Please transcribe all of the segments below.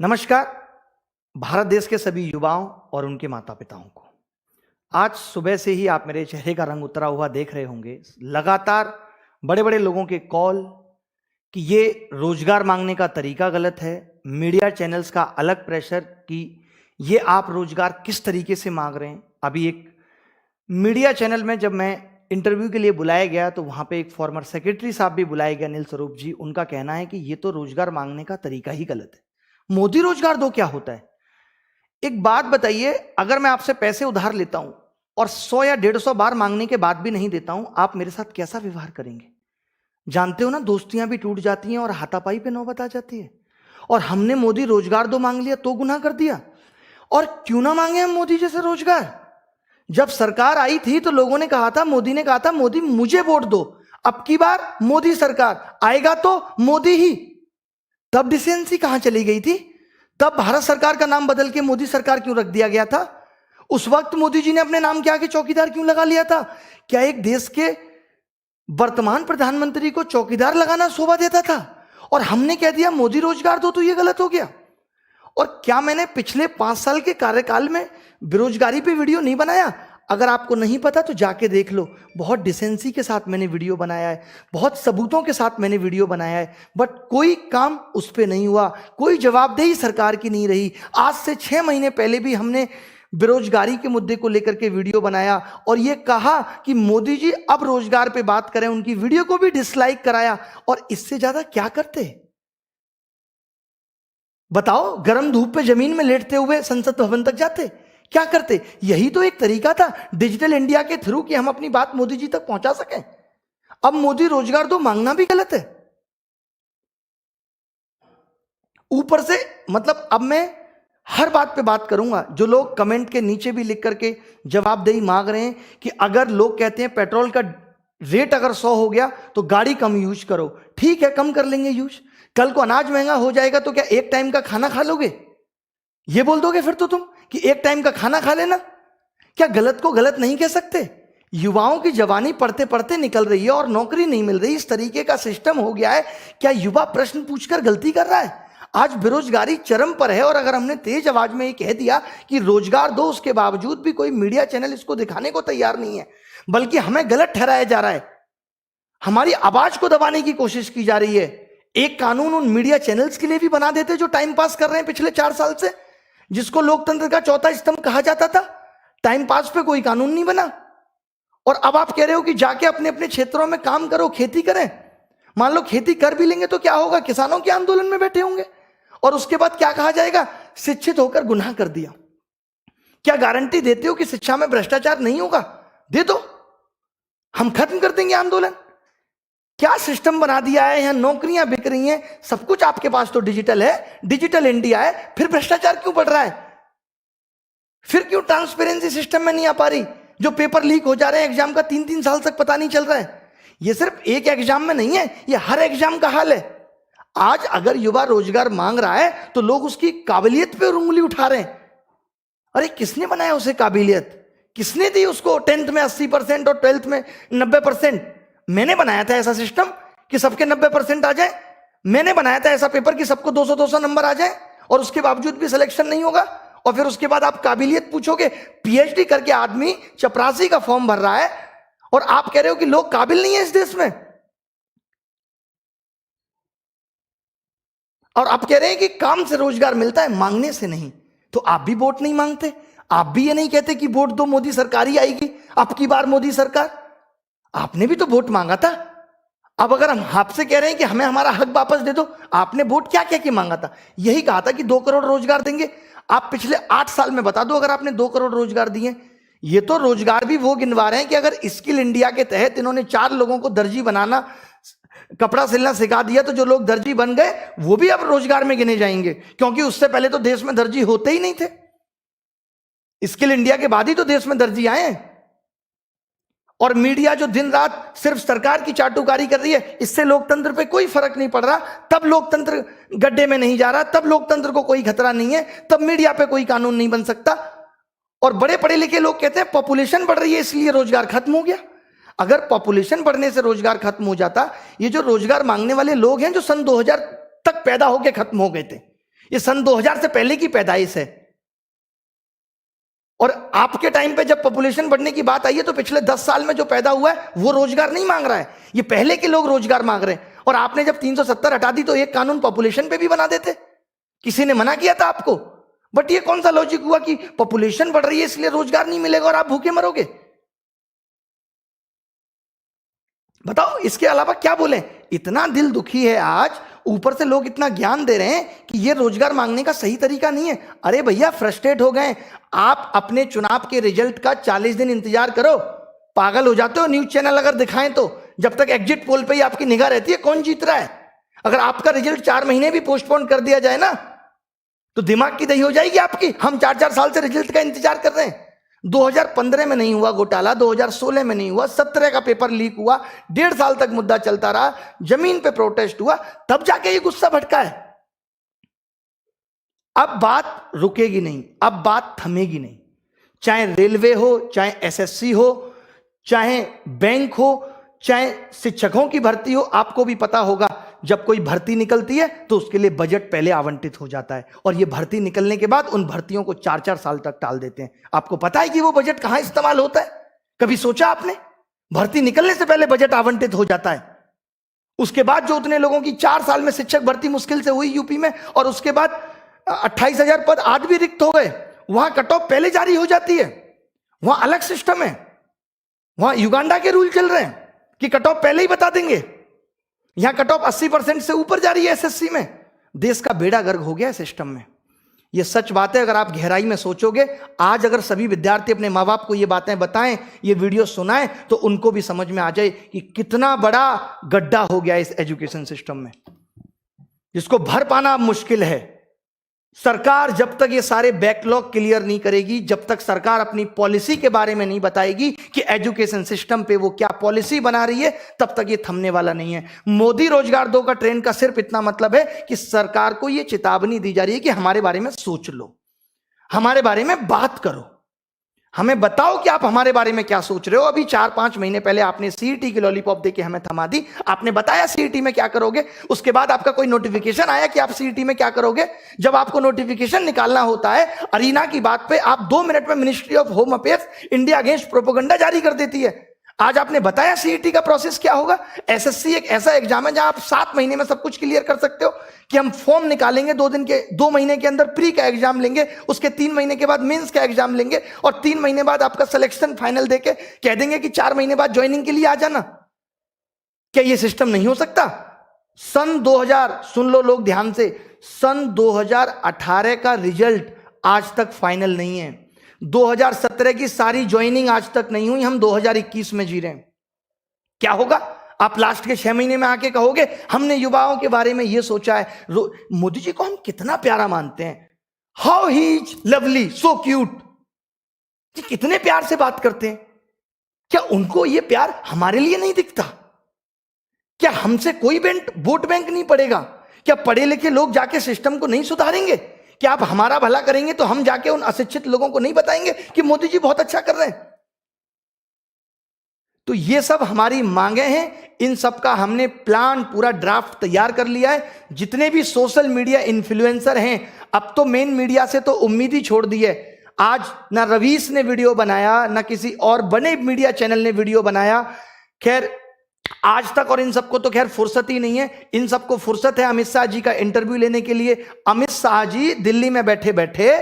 नमस्कार। भारत देश के सभी युवाओं और उनके माता पिताओं को आज सुबह से ही आप मेरे चेहरे का रंग उतरा हुआ देख रहे होंगे। लगातार बड़े बड़े लोगों के कॉल कि ये रोजगार मांगने का तरीका गलत है, मीडिया चैनल्स का अलग प्रेशर कि ये आप रोजगार किस तरीके से मांग रहे हैं। अभी एक मीडिया चैनल में जब मैं इंटरव्यू के लिए बुलाया गया तो वहां पे एक फॉर्मर सेक्रेटरी साहब भी बुलाए गए, अनिल स्वरूप जी। उनका कहना है कि ये तो रोजगार मांगने का तरीका ही गलत है। मोदी रोजगार दो क्या होता है? एक बात बताइए, अगर मैं आपसे पैसे उधार लेता हूं और 100 या 150 बार मांगने के बाद भी नहीं देता हूं, आप मेरे साथ कैसा व्यवहार करेंगे? जानते हो ना, दोस्तियां भी टूट जाती हैं और हाथापाई पे नौबत आ जाती है। और हमने मोदी रोजगार दो मांग लिया तो गुनाह कर दिया। और क्यों ना मांगे हम मोदी जैसे रोजगार? जब सरकार आई थी तो लोगों ने कहा था, मोदी ने कहा था, मोदी मुझे वोट दो, अब की बार मोदी सरकार आएगा तो मोदी ही। तब डिसेंसी कहां चली गई थी? तब भारत सरकार का नाम बदल के मोदी सरकार क्यों रख दिया गया था? उस वक्त मोदी जी ने अपने नाम के आगे चौकीदार क्यों लगा लिया था? क्या एक देश के वर्तमान प्रधानमंत्री को चौकीदार लगाना शोभा देता था? और हमने कह दिया मोदी रोजगार दो तो यह गलत हो गया। और क्या मैंने पिछले 5 साल के कार्यकाल में बेरोजगारी पे वीडियो नहीं बनाया? अगर आपको नहीं पता तो जाके देख लो। बहुत डिसेंसी के साथ मैंने वीडियो बनाया है, बहुत सबूतों के साथ मैंने वीडियो बनाया है, बट कोई काम उस पर नहीं हुआ, कोई जवाबदेही सरकार की नहीं रही। आज से 6 महीने पहले भी हमने बेरोजगारी के मुद्दे को लेकर के वीडियो बनाया और यह कहा कि मोदी जी अब रोजगार पे बात करें। उनकी वीडियो को भी डिसलाइक कराया। और इससे ज्यादा क्या करते? बताओ, गर्म धूप पे जमीन में लेटते हुए संसद भवन तक जाते? क्या करते? यही तो एक तरीका था डिजिटल इंडिया के थ्रू कि हम अपनी बात मोदी जी तक पहुंचा सकें। अब मोदी रोजगार दो मांगना भी गलत है। ऊपर से मतलब अब मैं हर बात पे बात करूंगा। जो लोग कमेंट के नीचे भी लिख करके जवाबदेही मांग रहे हैं कि अगर लोग कहते हैं पेट्रोल का रेट अगर 100 हो गया तो गाड़ी कम यूज करो, ठीक है, कम कर लेंगे यूज। कल को अनाज महंगा हो जाएगा तो क्या एक टाइम का खाना खा लोगे? ये बोल दोगे फिर तो तुम कि एक टाइम का खाना खा लेना? क्या गलत को गलत नहीं कह सकते? युवाओं की जवानी पढ़ते पढ़ते निकल रही है और नौकरी नहीं मिल रही। इस तरीके का सिस्टम हो गया है। क्या युवा प्रश्न पूछकर गलती कर रहा है? आज बेरोजगारी चरम पर है और अगर हमने तेज आवाज में ये कह दिया कि रोजगार दो, उसके बावजूद भी कोई मीडिया चैनल इसको दिखाने को तैयार नहीं है, बल्कि हमें गलत ठहराया जा रहा है। हमारी आवाज को दबाने की कोशिश की जा रही है। एक कानून उन मीडिया चैनल्स के लिए भी बना देते जो टाइम पास कर रहे हैं पिछले 4 साल से, जिसको लोकतंत्र का चौथा स्तंभ कहा जाता था। टाइम पास पे कोई कानून नहीं बना। और अब आप कह रहे हो कि जाके अपने अपने क्षेत्रों में काम करो, खेती करें। मान लो खेती कर भी लेंगे तो क्या होगा? किसानों के आंदोलन में बैठे होंगे और उसके बाद क्या कहा जाएगा? शिक्षित होकर गुनाह कर दिया। क्या गारंटी देते हो कि शिक्षा में भ्रष्टाचार नहीं होगा? दे दो, हम खत्म कर देंगे आंदोलन। क्या सिस्टम बना दिया है? यहां नौकरियां बिक रही हैं, सब कुछ आपके पास तो डिजिटल है, डिजिटल इंडिया है, फिर भ्रष्टाचार क्यों बढ़ रहा है? फिर क्यों ट्रांसपेरेंसी सिस्टम में नहीं आ पा रही? जो पेपर लीक हो जा रहे हैं एग्जाम का, 3-3 साल तक पता नहीं चल रहा है। ये सिर्फ एक एग्जाम में नहीं है, ये हर एग्जाम का हाल है। आज अगर युवा रोजगार मांग रहा है तो लोग उसकी काबिलियत पे उंगली उठा रहे हैं। अरे किसने बनाया उसे काबिलियत? किसने दी उसको 10th में 80% और 12th में 90%? मैंने बनाया था ऐसा सिस्टम कि सबके 90% आ जाए। मैंने बनाया था ऐसा पेपर कि सबको 200-200 नंबर आ जाए और उसके बावजूद भी सिलेक्शन नहीं होगा। और फिर उसके बाद आप काबिलियत पूछोगे? पीएचडी करके आदमी चपरासी का फॉर्म भर रहा है और आप कह रहे हो कि लोग काबिल नहीं है इस देश में। और आप कह रहे हैं कि काम से रोजगार मिलता है, मांगने से नहीं। तो आप भी वोट नहीं मांगते? आप भी ये नहीं कहते कि वोट दो, मोदी सरकार ही आएगी, अब की बार मोदी सरकार? आपने भी तो वोट मांगा था। अब अगर हम आपसे कह रहे हैं कि हमें हमारा हक वापस दे दो, आपने वोट क्या कह के मांगा था? यही कहा था कि 2 करोड़ रोजगार देंगे। आप पिछले 8 साल में बता दो अगर आपने 2 करोड़ रोजगार दिए। ये तो रोजगार भी वो गिनवा रहे हैं कि अगर स्किल इंडिया के तहत इन्होंने 4 लोगों को दर्जी बनाना, कपड़ा सिलना सिखा दिया तो जो लोग दर्जी बन गए वो भी अब रोजगार में गिने जाएंगे, क्योंकि उससे पहले तो देश में दर्जी होते ही नहीं थे। स्किल इंडिया के बाद ही तो देश में दर्जी आए हैं। और मीडिया जो दिन रात सिर्फ सरकार की चाटुकारी कर रही है, इससे लोकतंत्र पे कोई फर्क नहीं पड़ रहा। तब लोकतंत्र गड्ढे में नहीं जा रहा, तब लोकतंत्र को कोई खतरा नहीं है, तब मीडिया पे कोई कानून नहीं बन सकता। और बड़े पढ़े लिखे लोग कहते हैं पॉपुलेशन बढ़ रही है इसलिए रोजगार खत्म हो गया। अगर पॉपुलेशन बढ़ने से रोजगार खत्म हो जाता, ये जो रोजगार मांगने वाले लोग हैं जो सन 2000 तक पैदा होकर खत्म हो गए थे, ये सन 2000 से पहले की पैदाइश है। और आपके टाइम पे जब पॉपुलेशन बढ़ने की बात आई है तो पिछले 10 साल में जो पैदा हुआ है वो रोजगार नहीं मांग रहा है, ये पहले के लोग रोजगार मांग रहे हैं। और आपने जब 370 हटा दी तो एक कानून पॉपुलेशन पे भी बना देते, किसी ने मना किया था आपको? बट ये कौन सा लॉजिक हुआ कि पॉपुलेशन बढ़ रही है इसलिए रोजगार नहीं मिलेगा और आप भूखे मरोगे? बताओ, इसके अलावा क्या बोले? इतना दिल दुखी है आज, ऊपर से लोग इतना ज्ञान दे रहे हैं कि ये रोजगार मांगने का सही तरीका नहीं है। अरे भैया, फ्रस्ट्रेट हो गए आप, अपने चुनाव के रिजल्ट का 40 दिन इंतजार करो। पागल हो जाते हो न्यूज चैनल अगर दिखाएं तो। जब तक एग्जिट पोल पे ही आपकी निगाह रहती है कौन जीत रहा है। अगर आपका रिजल्ट 4 महीने भी पोस्टपोन कर दिया जाए ना तो दिमाग की दही हो जाएगी आपकी। हम 4-4 साल से रिजल्ट का इंतजार कर रहे हैं। 2015 में नहीं हुआ घोटाला, 2016 में नहीं हुआ, 17 का पेपर लीक हुआ, 1.5 साल तक मुद्दा चलता रहा, जमीन पे प्रोटेस्ट हुआ, तब जाके ये गुस्सा भड़का है। अब बात रुकेगी नहीं, अब बात थमेगी नहीं। चाहे रेलवे हो, चाहे एसएससी हो, चाहे बैंक हो, चाहे शिक्षकों की भर्ती हो। आपको भी पता होगा जब कोई भर्ती निकलती है तो उसके लिए बजट पहले आवंटित हो जाता है और ये भर्ती निकलने के बाद उन भर्तियों को 4-4 साल तक टाल देते हैं। आपको पता है कि वो बजट कहां इस्तेमाल होता है? कभी सोचा आपने? भर्ती निकलने से पहले बजट आवंटित हो जाता है। उसके बाद जो उतने लोगों की 4 साल में शिक्षक भर्ती मुश्किल से हुई यूपी में, और उसके बाद 28,000 पद आज भी रिक्त हो गए, वहां कट ऑफ पहले जारी हो जाती है। वहां अलग सिस्टम है, वहां युगांडा के रूल चल रहे हैं कि कट ऑफ पहले ही बता देंगे। यहां कट ऑफ 80% से ऊपर जा रही है एसएससी में। देश का बेड़ा गर्क हो गया है सिस्टम में। यह सच बात है। अगर आप गहराई में सोचोगे, आज अगर सभी विद्यार्थी अपने माँ बाप को ये बातें बताएं, ये वीडियो सुनाएं, तो उनको भी समझ में आ जाए कि कितना बड़ा गड्ढा हो गया इस एजुकेशन सिस्टम में, जिसको भर पाना अब मुश्किल है। सरकार जब तक ये सारे बैकलॉग क्लियर नहीं करेगी, जब तक सरकार अपनी पॉलिसी के बारे में नहीं बताएगी कि एजुकेशन सिस्टम पे वो क्या पॉलिसी बना रही है, तब तक ये थमने वाला नहीं है। मोदी रोजगार 2 का ट्रेंड का सिर्फ इतना मतलब है कि सरकार को ये चेतावनी दी जा रही है कि हमारे बारे में सोच लो, हमारे बारे में बात करो, हमें बताओ कि आप हमारे बारे में क्या सोच रहे हो। अभी 4-5 महीने पहले आपने सीईटी की लॉलीपॉप देके हमें थमा दी। आपने बताया सीईटी में क्या करोगे, उसके बाद आपका कोई नोटिफिकेशन आया कि आप सीईटी में क्या करोगे? जब आपको नोटिफिकेशन निकालना होता है अरीना की बात पे, आप 2 मिनट में ministry of home affairs India against propaganda जारी कर देती है। आज आपने बताया सीईटी का प्रोसेस क्या होगा। एसएससी एक ऐसा एग्जाम है जहां आप 7 महीने में सब कुछ क्लियर कर सकते हो कि हम फॉर्म निकालेंगे 2 महीने के अंदर प्री का एग्जाम लेंगे, उसके 3 महीने के बाद मेंस का एग्जाम लेंगे और 3 महीने बाद आपका सिलेक्शन फाइनल देके कह देंगे कि 4 महीने बाद ज्वाइनिंग के लिए आ जाना। क्या यह सिस्टम नहीं हो सकता? सन 2000, सुन लो लोग ध्यान से, सन 2018 का रिजल्ट आज तक फाइनल नहीं है। 2017 की सारी ज्वाइनिंग आज तक नहीं हुई, हम 2021 में जी रहे हैं। क्या होगा? आप लास्ट के 6 महीने में आके कहोगे हमने युवाओं के बारे में ये सोचा है। मोदी जी को हम कितना प्यारा मानते हैं, how he is lovely, so cute, कितने प्यार से बात करते हैं। क्या उनको ये प्यार हमारे लिए नहीं दिखता? क्या हमसे कोई वोट बैंक नहीं पड़ेगा? क्या पढ़े लिखे लोग जाके सिस्टम को नहीं सुधारेंगे? क्या आप हमारा भला करेंगे तो हम जाके उन अशिक्षित लोगों को नहीं बताएंगे कि मोदी जी बहुत अच्छा कर रहे हैं? तो ये सब हमारी मांगे हैं, इन सब का हमने प्लान पूरा ड्राफ्ट तैयार कर लिया है। जितने भी सोशल मीडिया इन्फ्लुएंसर हैं, अब तो मेन मीडिया से तो उम्मीद ही छोड़ दी है। आज ना रवीश ने वीडियो बनाया, ना किसी और बड़े मीडिया चैनल ने वीडियो बनाया। खैर आज तक, और इन सबको तो खैर फुर्सत ही नहीं है। इन सबको फुर्सत है अमित शाह जी का इंटरव्यू लेने के लिए। अमित शाह जी दिल्ली में बैठे बैठे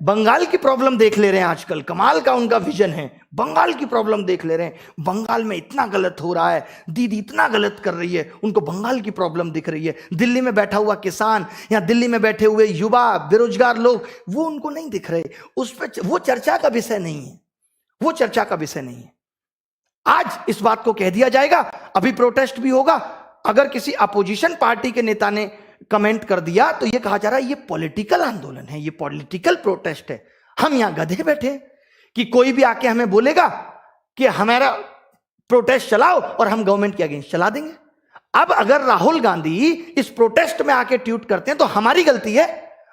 बंगाल की प्रॉब्लम देख ले रहे हैं। आजकल कमाल का उनका विजन है, बंगाल की प्रॉब्लम देख ले रहे हैं। बंगाल में इतना गलत हो रहा है, दीदी इतना गलत कर रही है, उनको बंगाल की प्रॉब्लम दिख रही है। दिल्ली में बैठा हुआ किसान या दिल्ली में बैठे हुए युवा बेरोजगार लोग, वो उनको नहीं दिख रहे। उस पर वो चर्चा का विषय नहीं है, वो चर्चा का विषय नहीं है। आज इस बात को कह दिया जाएगा, अभी प्रोटेस्ट भी होगा। अगर किसी अपोजिशन पार्टी के नेता ने कमेंट कर दिया तो यह कहा जा रहा है ये पॉलिटिकल आंदोलन है, ये पॉलिटिकल प्रोटेस्ट है। हम यहां गधे बैठे कि कोई भी आके हमें बोलेगा कि हमारा प्रोटेस्ट चलाओ और हम गवर्नमेंट के अगेंस्ट चला देंगे। अब अगर राहुल गांधी इस प्रोटेस्ट में आके ट्वीट करते हैं तो हमारी गलती है।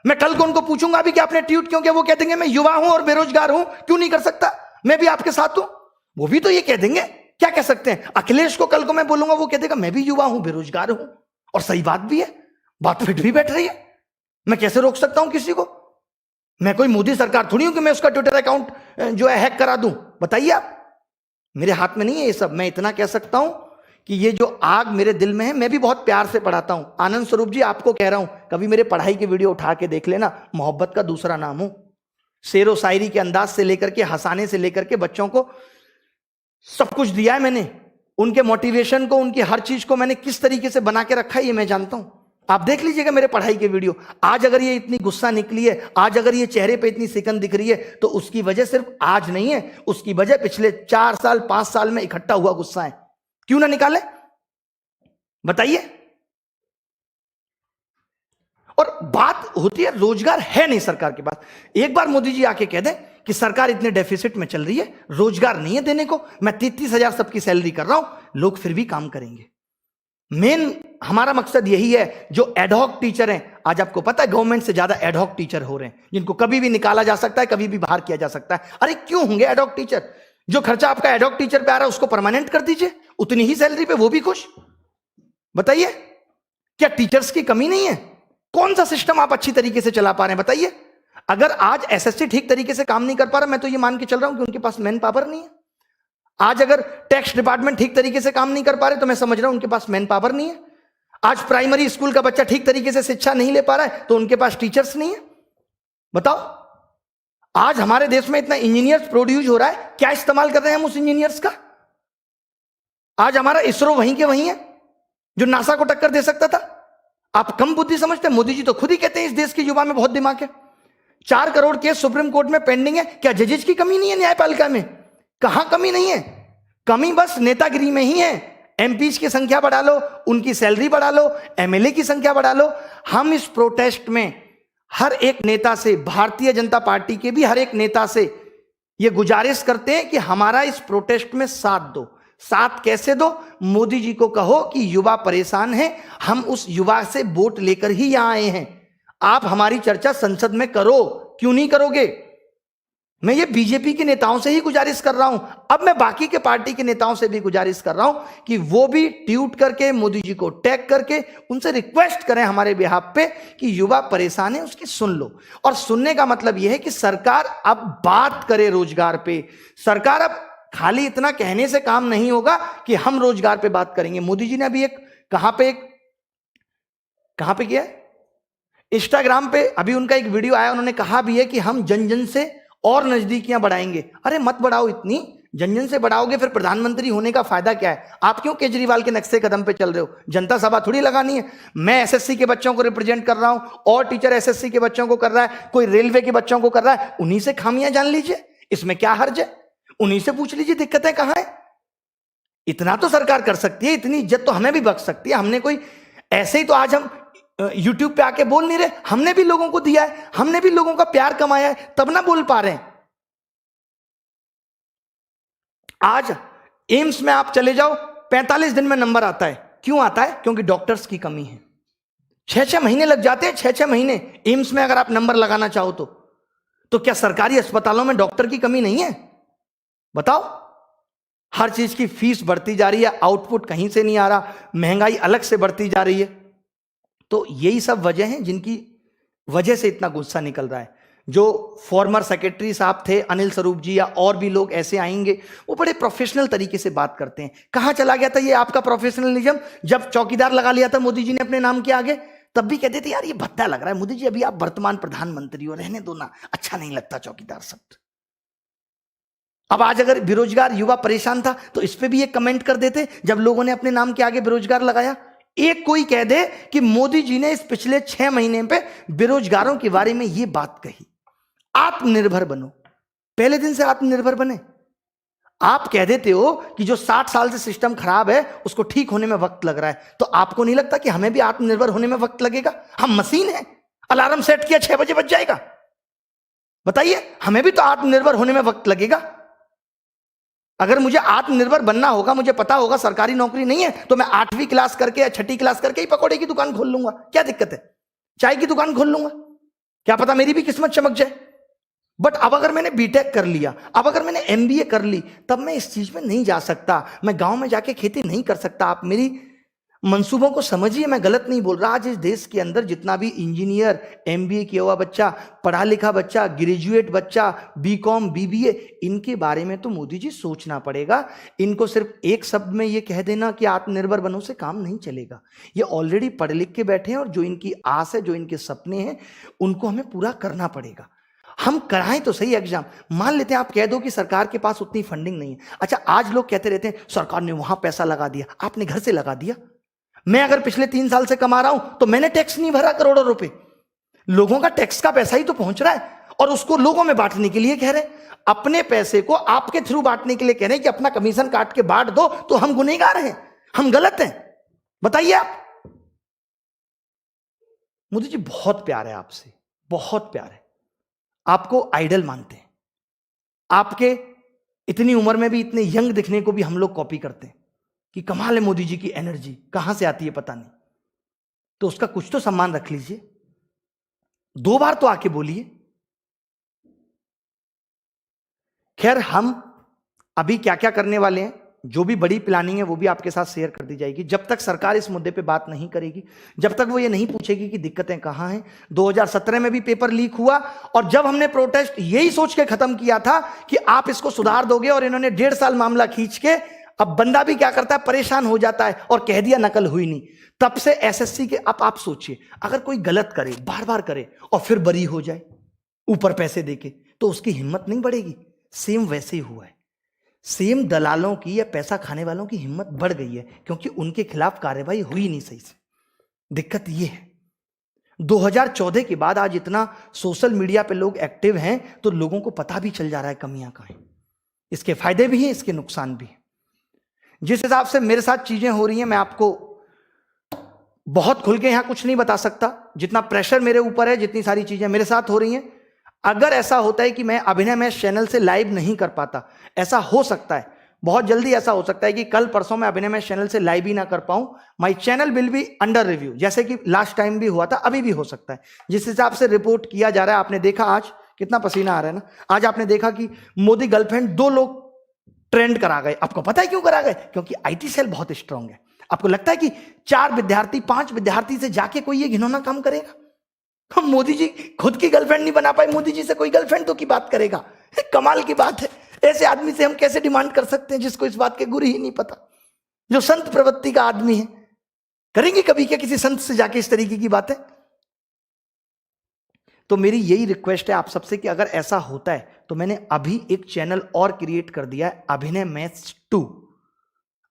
मैं कल को उनको पूछूंगा भी कि आपने ट्वीट क्यों किया, वो कह देंगे मैं युवा हूं और बेरोजगार हूं, क्यों नहीं कर सकता, मैं भी आपके साथ हूं। वो भी तो ये कह देंगे, क्या कह सकते हैं। अखिलेश को कल को मैं बोलूंगा, वो कह देगा मैं भी युवा हूं बेरोजगार हूं, और सही बात भी है, बात फिट भी बैठ रही है। मैं कैसे रोक सकता हूं किसी को? मैं कोई मोदी सरकार थोड़ी हूं कि मैं उसका ट्विटर अकाउंट जो है हैक करा दूं। बताइए आप, मेरे हाथ में नहीं है ये सब। मैं इतना कह सकता हूं कि ये जो आग मेरे दिल में है, मैं भी बहुत प्यार से पढ़ाता हूं। आनंद स्वरूप जी, आपको कह रहा हूं, कभी मेरे पढ़ाई की वीडियो उठा के देख लेना। मोहब्बत का दूसरा नाम हूं। शेरो शायरी के अंदाज से लेकर के, हंसाने से लेकर के, बच्चों को सब कुछ दिया है मैंने। उनके मोटिवेशन को, उनकी हर चीज को मैंने किस तरीके से बना के रखा है ये मैं जानता हूं। आप देख लीजिएगा मेरे पढ़ाई के वीडियो। आज अगर ये इतनी गुस्सा निकली है, आज अगर ये चेहरे पे इतनी सिकन दिख रही है, तो उसकी वजह सिर्फ आज नहीं है, उसकी वजह पिछले 4 साल 5 साल में इकट्ठा हुआ गुस्सा है। क्यों ना निकाले, बताइए। और बात होती है रोजगार है नहीं सरकार के पास। एक बार मोदी जी आके कह दें कि सरकार इतने डेफिसिट में चल रही है, रोजगार नहीं है देने को, मैं 33,000 सबकी सैलरी कर रहा हूं, लोग फिर भी काम करेंगे। मेन हमारा मकसद यही है। जो एडहॉक टीचर हैं, आज आपको पता है गवर्नमेंट से ज्यादा एडहॉक टीचर हो रहे हैं, जिनको कभी भी निकाला जा सकता है, कभी भी बाहर किया जा सकता है। अरे क्यों होंगे एडहॉक टीचर? जो खर्चा आपका एडहॉक टीचर पे आ रहा है उसको परमानेंट कर दीजिए, उतनी ही सैलरी पे वो भी खुश। बताइए, क्या टीचर्स की कमी नहीं है? कौन सा सिस्टम आप अच्छी तरीके से चला पा रहे हैं? बताइए। अगर आज एसएससी ठीक तरीके से काम नहीं कर पा रहा, मैं तो ये मान के चल रहा हूं कि उनके पास मैन पावर नहीं है। आज अगर टैक्स डिपार्टमेंट ठीक तरीके से काम नहीं कर पा रहे, तो मैं समझ रहा हूं उनके पास मैन पावर नहीं है। आज प्राइमरी स्कूल का बच्चा ठीक तरीके से शिक्षा नहीं ले पा रहा है, तो उनके पास टीचर्स नहीं है। बताओ, आज हमारे देश में इतना इंजीनियर्स प्रोड्यूस हो रहा है, क्या इस्तेमाल कर रहे हैं हम उस इंजीनियर्स का? आज हमारा इसरो वहीं के वहीं है, जो नासा को टक्कर दे सकता था। आप कम बुद्धि समझते हैं? मोदी जी तो खुद ही कहते हैं इस देश के युवा में बहुत दिमाग है। 4 करोड़ केस सुप्रीम कोर्ट में पेंडिंग है। क्या जजेज की कमी नहीं है न्यायपालिका में? कहां कमी नहीं है, कमी बस नेतागिरी में ही है। एमपीज की संख्या बढ़ा लो, उनकी सैलरी बढ़ा लो, एमएलए की संख्या बढ़ा लो। हम इस प्रोटेस्ट में हर एक नेता से, भारतीय जनता पार्टी के भी हर एक नेता से यह गुजारिश करते हैं कि हमारा इस प्रोटेस्ट में साथ दो। साथ कैसे दो? मोदी जी को कहो कि युवा परेशान है, हम उस युवा से वोट लेकर ही यहां आए हैं, आप हमारी चर्चा संसद में करो। क्यों नहीं करोगे? मैं ये बीजेपी के नेताओं से ही गुजारिश कर रहा हूं, अब मैं बाकी के पार्टी के नेताओं से भी गुजारिश कर रहा हूं कि वो भी ट्वीट करके मोदी जी को टैग करके उनसे रिक्वेस्ट करें हमारे बिहाफ पे कि युवा परेशान है, उसकी सुन लो। और सुनने का मतलब यह है कि सरकार अब बात करे रोजगार पे। सरकार अब खाली इतना कहने से काम नहीं होगा कि हम रोजगार पे बात करेंगे। मोदी जी ने अभी एक कहां पे किया, इंस्टाग्राम पे अभी उनका एक वीडियो आया, उन्होंने कहा भी है कि हम जन जन से और नजदीकियां बढ़ाएंगे। अरे मत बढ़ाओ, इतनी जन जन से बढ़ाओगे फिर प्रधानमंत्री होने का फायदा क्या है? आप क्यों केजरीवाल के नक्शे कदम पे चल रहे हो? जनता सभा थोड़ी लगानी है। मैं एसएससी के बच्चों को रिप्रेजेंट कर रहा हूं, और टीचर एसएससी के बच्चों को कर रहा है, कोई रेलवे के बच्चों को कर रहा है। उन्हीं से खामियां जान लीजिए, इसमें क्या हर्ज है? उन्हीं से पूछ लीजिए दिक्कतें कहां है। इतना तो सरकार कर सकती है, इतनी इज्जत तो हमें भी बख्श सकती है। हमने कोई ऐसे ही तो आज हम यूट्यूब पे आके बोल नहीं रहे, हमने भी लोगों को दिया है, हमने भी लोगों का प्यार कमाया है, तब ना बोल पा रहे हैं। आज एम्स में आप चले जाओ, 45 दिन में नंबर आता है। क्यों आता है? क्योंकि डॉक्टर्स की कमी है। 6-6 महीने लग जाते हैं, 6-6 महीने एम्स में अगर आप नंबर लगाना चाहो तो क्या सरकारी अस्पतालों में डॉक्टर की कमी नहीं है? बताओ। हर चीज की फीस बढ़ती जा रही है, आउटपुट कहीं से नहीं आ रहा, महंगाई अलग से बढ़ती जा रही है। तो यही सब वजह हैं जिनकी वजह से इतना गुस्सा निकल रहा है। जो फॉर्मर सेक्रेटरी साहब थे अनिल स्वरूप जी, या और भी लोग ऐसे आएंगे, वो बड़े प्रोफेशनल तरीके से बात करते हैं। कहां चला गया था ये आपका प्रोफेशनलिज्म? जब चौकीदार लगा लिया था मोदी जी ने अपने नाम के आगे, तब भी कहते थे यार ये भद्दा लग रहा है मोदी जी, अभी आप वर्तमान प्रधानमंत्री हो, रहने दो ना, अच्छा नहीं लगता चौकीदार शब्द। अब आज अगर बेरोजगार युवा परेशान था तो इस पे भी एक कमेंट कर देते जब लोगों ने अपने नाम के आगे बेरोजगार लगाया। एक कोई कह दे कि मोदी जी ने इस पिछले 6 महीने पे बेरोजगारों के बारे में ये बात कही, आत्मनिर्भर बनो। पहले दिन से आत्मनिर्भर बने। आप कह देते हो कि जो 60 साल से सिस्टम खराब है उसको ठीक होने में वक्त लग रहा है, तो आपको नहीं लगता कि हमें भी आत्मनिर्भर होने में वक्त लगेगा? हम मशीन है, अलार्म सेट किया 6 बजे बज जाएगा। बताइए, हमें भी तो आत्मनिर्भर होने में वक्त लगेगा। अगर मुझे आत्मनिर्भर बनना होगा, मुझे पता होगा सरकारी नौकरी नहीं है, तो मैं 8वीं क्लास करके या 6ठी क्लास करके ही पकौड़े की दुकान खोल लूंगा। क्या दिक्कत है? चाय की दुकान खोल लूंगा, क्या पता मेरी भी किस्मत चमक जाए। बट अब अगर मैंने बीटेक कर लिया, अब अगर मैंने एमबीए कर ली, तब मैं इस चीज में नहीं जा सकता। मैं गांव में जाके खेती नहीं कर सकता। आप मेरी मंसूबों को समझिए, मैं गलत नहीं बोल रहा। आज इस देश के अंदर जितना भी इंजीनियर, एमबीए किया हुआ बच्चा, पढ़ा लिखा बच्चा, ग्रेजुएट बच्चा, बीकॉम, बीबीए, इनके बारे में तो मोदी जी सोचना पड़ेगा। इनको सिर्फ एक शब्द में ये कह देना कि आत्मनिर्भर बनो से काम नहीं चलेगा। ये ऑलरेडी पढ़ लिख के बैठे हैं और जो इनकी आस है, जो इनके सपने हैं, उनको हमें पूरा करना पड़ेगा। हम कराएं तो सही एग्जाम। मान लेते हैं आप कह दो कि सरकार के पास उतनी फंडिंग नहीं है। अच्छा, आज लोग कहते रहते हैं सरकार ने वहां पैसा लगा दिया, आपने घर से लगा दिया। मैं अगर पिछले 3 साल से कमा रहा हूं तो मैंने टैक्स नहीं भरा करोड़ों रुपए। लोगों का टैक्स का पैसा ही तो पहुंच रहा है और उसको लोगों में बांटने के लिए कह रहे हैं। अपने पैसे को आपके थ्रू बांटने के लिए कह रहे हैं कि अपना कमीशन काट के बांट दो, तो हम गुनहगार हैं, हम गलत हैं? बताइए आप। मोदी जी बहुत प्यार है आपसे, बहुत प्यार है। आपको आइडल मानते हैं। आपके इतनी उम्र में भी इतने यंग दिखने को भी हम लोग कॉपी करते हैं कि कमाल है मोदी जी की एनर्जी, कहां से आती है पता नहीं। तो उसका कुछ तो सम्मान रख लीजिए। 2 बार तो आके बोलिए। खैर, हम अभी क्या क्या करने वाले हैं, जो भी बड़ी प्लानिंग है वो भी आपके साथ शेयर कर दी जाएगी। जब तक सरकार इस मुद्दे पे बात नहीं करेगी, जब तक वो ये नहीं पूछेगी कि दिक्कतें कहां हैं। 2017 में भी पेपर लीक हुआ और जब हमने प्रोटेस्ट यही सोच के खत्म किया था कि आप इसको सुधार दोगे, और इन्होंने 1.5 साल मामला खींच के, अब बंदा भी क्या करता है, परेशान हो जाता है और कह दिया नकल हुई नहीं। तब से एसएससी के, अब आप सोचिए, अगर कोई गलत करे, बार बार करे और फिर बरी हो जाए ऊपर पैसे देके, तो उसकी हिम्मत नहीं बढ़ेगी। सेम वैसे ही हुआ है। सेम दलालों की या पैसा खाने वालों की हिम्मत बढ़ गई है क्योंकि उनके खिलाफ कार्रवाई हुई नहीं सही से। दिक्कत यह है, 2014 के बाद आज इतना सोशल मीडिया पे लोग एक्टिव हैं तो लोगों को पता भी चल जा रहा है कमियां कहां हैं। इसके फायदे भी हैं, इसके नुकसान भी हैं। जिस हिसाब से मेरे साथ चीजें हो रही हैं, मैं आपको बहुत खुल के यहां कुछ नहीं बता सकता। जितना प्रेशर मेरे ऊपर है, जितनी सारी चीजें मेरे साथ हो रही हैं, अगर ऐसा होता है कि मैं अभिनय मैच चैनल से लाइव नहीं कर पाता, ऐसा हो सकता है, बहुत जल्दी ऐसा हो सकता है कि कल परसों मैं अभिनय मैच चैनल से लाइव ही ना कर पाऊं। My channel will be under review, जैसे कि लास्ट टाइम भी हुआ था, अभी भी हो सकता है। जिस हिसाब से रिपोर्ट किया जा रहा है, आपने देखा आज कितना पसीना आ रहा है ना। आज आपने देखा कि मोदी गर्लफ्रेंड 2 लोग ट्रेंड करा गए। आपको पता है क्यों करा गए? क्योंकि आईटी सेल बहुत स्ट्रांग है। आपको लगता है कि 4 विद्यार्थी, 5 विद्यार्थी से जाके कोई ये घिनौना काम करेगा? हम मोदी जी खुद की गर्लफ्रेंड नहीं बना पाए, मोदी जी से कोई गर्लफ्रेंड तो की बात करेगा? कमाल की बात है। ऐसे आदमी से हम कैसे डिमांड कर सकते हैं जिसको इस बात के गुर ही नहीं पता, जो संत प्रवृत्ति का आदमी है? करेंगे कभी क्या किसी संत से जाके इस तरीके की बातें? तो मेरी यही रिक्वेस्ट है आप सबसे कि अगर ऐसा होता है तो मैंने अभी एक चैनल और क्रिएट कर दिया है, अभिनय मैथ्स 2।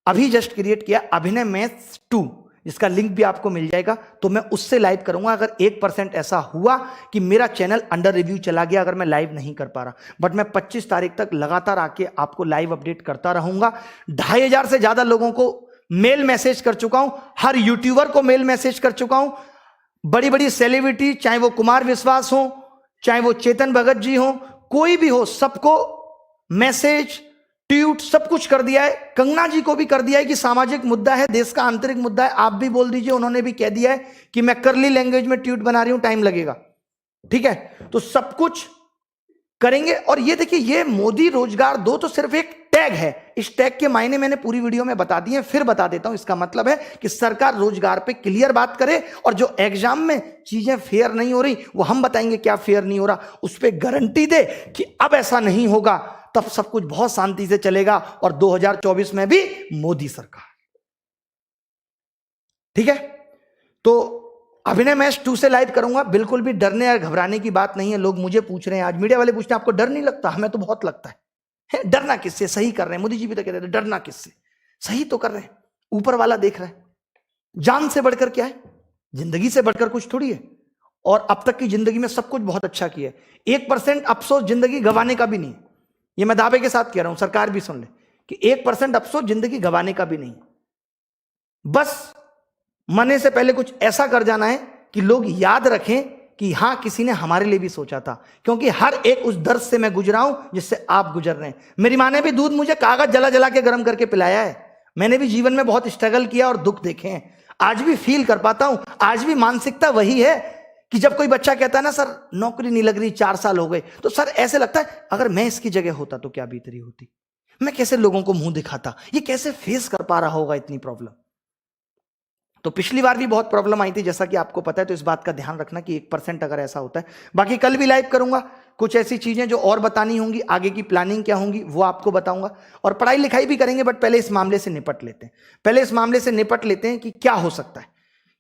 अभी जस्ट क्रिएट किया अभिनय मैथ्स 2, जिसका लिंक भी आपको मिल जाएगा। तो मैं उससे लाइव करूंगा। अगर 1% ऐसा हुआ कि मेरा चैनल अंडर रिव्यू चला गया, अगर मैं लाइव नहीं कर पा रहा, बट मैं 25 तारीख तक लगातार आके आपको लाइव अपडेट करता रहूंगा। 2500 से ज्यादा लोगों को मेल मैसेज कर चुका हूं, हर यूट्यूबर को मेल मैसेज कर चुका हूं। बड़ी बड़ी सेलिब्रिटी, चाहे वो कुमार विश्वास हो, चाहे वो चेतन भगत जी हो, कोई भी हो, सबको मैसेज, ट्वीट सब कुछ कर दिया है। कंगना जी को भी कर दिया है कि सामाजिक मुद्दा है, देश का आंतरिक मुद्दा है, आप भी बोल दीजिए। उन्होंने भी कह दिया है कि मैं करली लैंग्वेज में ट्वीट बना रही हूं, टाइम लगेगा। ठीक है, तो सब कुछ करेंगे। और ये देखिए, ये मोदी रोजगार 2 तो सिर्फ एक टैग है। इस टैग के मायने मैंने पूरी वीडियो में बता दिए, फिर बता देता हूं। इसका मतलब है कि सरकार रोजगार पे क्लियर बात करे, और जो एग्जाम में चीजें फेयर नहीं हो रही वो हम बताएंगे क्या फेयर नहीं हो रहा, उस पर गारंटी दे कि अब ऐसा नहीं होगा, तब सब कुछ बहुत शांति से चलेगा। और 2024 में भी मोदी सरकार। ठीक है, तो अभिनय मैच 2 से लाइव करूंगा। बिल्कुल भी डरने या घबराने की बात नहीं है। लोग मुझे पूछ रहे हैं, आज मीडिया वाले पूछते हैं आपको डर नहीं लगता? हमें तो बहुत लगता है। डरना किससे? सही कर रहे हैं। मोदी जी भी तो कह रहे थे डरना किससे, सही तो कर रहे हैं। ऊपर वाला देख रहा है। जान से बढ़कर क्या है? जिंदगी से बढ़कर कुछ थोड़ी है। और अब तक की जिंदगी में सब कुछ बहुत अच्छा किया है। 1% अफसोस जिंदगी गंवाने का भी नहीं है। ये मैं दावे के साथ कह रहा हूं, सरकार भी सुन ले कि 1% अफसोस जिंदगी गंवाने का भी नहीं। बस मरने से पहले कुछ ऐसा कर जाना है कि लोग याद रखें कि हां, किसी ने हमारे लिए भी सोचा था। क्योंकि हर एक उस दर्द से मैं गुजरा हूं जिससे आप गुजर रहे हैं। मेरी मां ने भी दूध मुझे कागज जला जला के गर्म करके पिलाया है। मैंने भी जीवन में बहुत स्ट्रगल किया और दुख देखे हैं। आज भी फील कर पाता हूं। आज भी मानसिकता वही है कि जब कोई बच्चा कहता है ना, सर नौकरी नहीं लग रही, 4 साल हो गए, तो सर ऐसे लगता है अगर मैं इसकी जगह होता तो क्या बीत रही होती, मैं कैसे लोगों को मुंह दिखाता, ये कैसे फेस कर पा रहा होगा इतनी प्रॉब्लम। तो पिछली बार भी बहुत प्रॉब्लम आई थी, जैसा कि आपको पता है, तो इस बात का ध्यान रखना कि 1% अगर ऐसा होता है। बाकी कल भी लाइव करूंगा, कुछ ऐसी चीजें जो और बतानी होंगी, आगे की प्लानिंग क्या होंगी वो आपको बताऊंगा, और पढ़ाई लिखाई भी करेंगे। बट पहले इस मामले से निपट लेते हैं, पहले इस मामले से निपट लेते हैं कि क्या हो सकता है,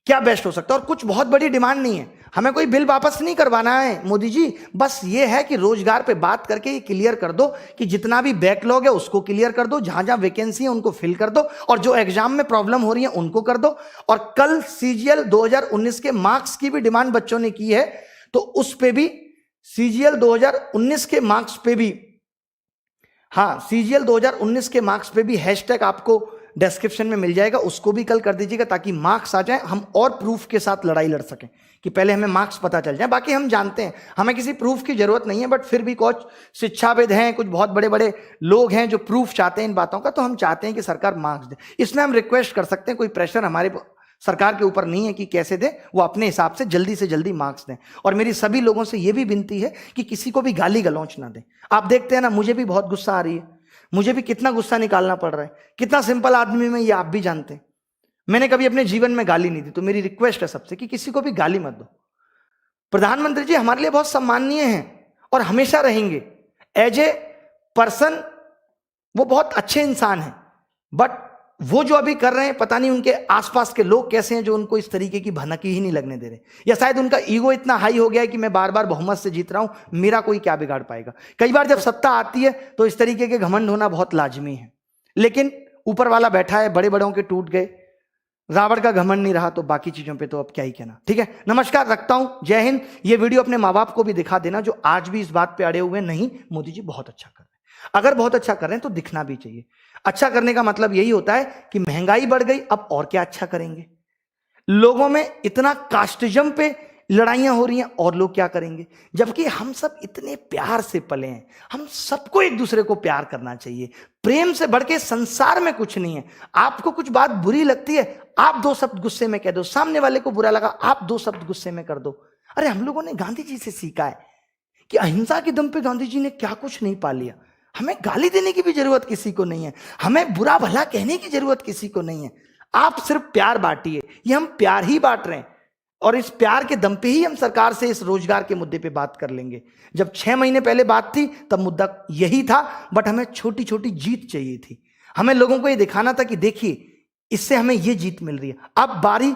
क्या बेस्ट हो सकता है। और कुछ बहुत बड़ी डिमांड नहीं है, हमें कोई बिल वापस नहीं करवाना है मोदी जी, बस ये है कि रोजगार पे बात करके ये क्लियर कर दो कि जितना भी बैकलॉग है उसको क्लियर कर दो, जहां जहां वैकेंसी है उनको फिल कर दो, और जो एग्जाम में प्रॉब्लम हो रही है उनको कर दो। और कल सीजीएल 2019 के मार्क्स की भी डिमांड बच्चों ने की है, तो उस पे भी सीजीएल 2019 के मार्क्स पे भी, हाँ सीजीएल 2019 के मार्क्स पे भी हैशटैग आपको डिस्क्रिप्शन में मिल जाएगा, उसको भी कल कर दीजिएगा ताकि मार्क्स आ जाए, हम और प्रूफ के साथ लड़ाई लड़ सकें कि पहले हमें मार्क्स पता चल जाए। बाकी हम जानते हैं हमें किसी प्रूफ की जरूरत नहीं है, बट फिर भी कुछ शिक्षाविद हैं, कुछ बहुत बड़े बड़े लोग हैं जो प्रूफ चाहते हैं इन बातों का, तो हम चाहते हैं कि सरकार मार्क्स दे। इसमें हम रिक्वेस्ट कर सकते हैं, कोई प्रेशर हमारे सरकार के ऊपर नहीं है कि कैसे दे, वो अपने हिसाब से जल्दी मार्क्स दें। और मेरी सभी लोगों से यह भी विनती है कि किसी को भी गाली गलौच ना दें। आप देखते हैं ना, मुझे भी बहुत गुस्सा आ रही है, मुझे भी कितना गुस्सा निकालना पड़ रहा है, कितना सिंपल आदमी में, ये आप भी जानते हैं। मैंने कभी अपने जीवन में गाली नहीं दी, तो मेरी रिक्वेस्ट है सबसे कि किसी को भी गाली मत दो। प्रधानमंत्री जी हमारे लिए बहुत सम्माननीय हैं और हमेशा रहेंगे, एज ए पर्सन वो बहुत अच्छे इंसान हैं, बट वो जो अभी कर रहे हैं, पता नहीं उनके आसपास के लोग कैसे हैं जो उनको इस तरीके की भनक ही नहीं लगने दे रहे, या शायद उनका ईगो इतना हाई हो गया है कि मैं बार बार बहुमत से जीत रहा हूं, मेरा कोई क्या बिगाड़ पाएगा। कई बार जब सत्ता आती है तो इस तरीके के घमंड होना बहुत लाजमी है, लेकिन ऊपर वाला बैठा है, बड़े बड़ों के टूट गए, रावण का घमंड नहीं रहा, तो बाकी चीजों पे तो अब क्या ही कहना। ठीक है, नमस्कार, रखता हूं, जय हिंद। ये वीडियो अपने माँ बाप को भी दिखा देना जो आज भी इस बात पे अड़े हुए नहीं मोदी जी बहुत अच्छा कर रहे हैं। अगर बहुत अच्छा कर रहे हैं तो दिखना भी चाहिए। अच्छा करने का मतलब यही होता है कि महंगाई बढ़ गई, अब और क्या अच्छा करेंगे, लोगों में इतना कास्टिज्म पे लड़ाइयां हो रही हैं, और लोग क्या करेंगे, जबकि हम सब इतने प्यार से पले हैं। हम सबको एक दूसरे को प्यार करना चाहिए, प्रेम से बढ़ के संसार में कुछ नहीं है। आपको कुछ बात बुरी लगती है, आप 2 शब्द गुस्से में कह दो, सामने वाले को बुरा लगा, आप 2 शब्द गुस्से में कर दो। अरे हम लोगों ने गांधी जी से सीखा है कि अहिंसा के दम पे गांधी जी ने क्या कुछ नहीं पा लिया। हमें गाली देने की भी जरूरत किसी को नहीं है, हमें बुरा भला कहने की जरूरत किसी को नहीं है। आप सिर्फ प्यार बांटिए, ये हम प्यार ही बांट रहे हैं, और इस प्यार के दम पे ही हम सरकार से इस रोजगार के मुद्दे पे बात कर लेंगे। जब 6 महीने पहले बात थी तब मुद्दा यही था, बट हमें छोटी छोटी जीत चाहिए थी। हमें लोगों को ये दिखाना था कि देखिए इससे हमें ये जीत मिल रही है। अब बारी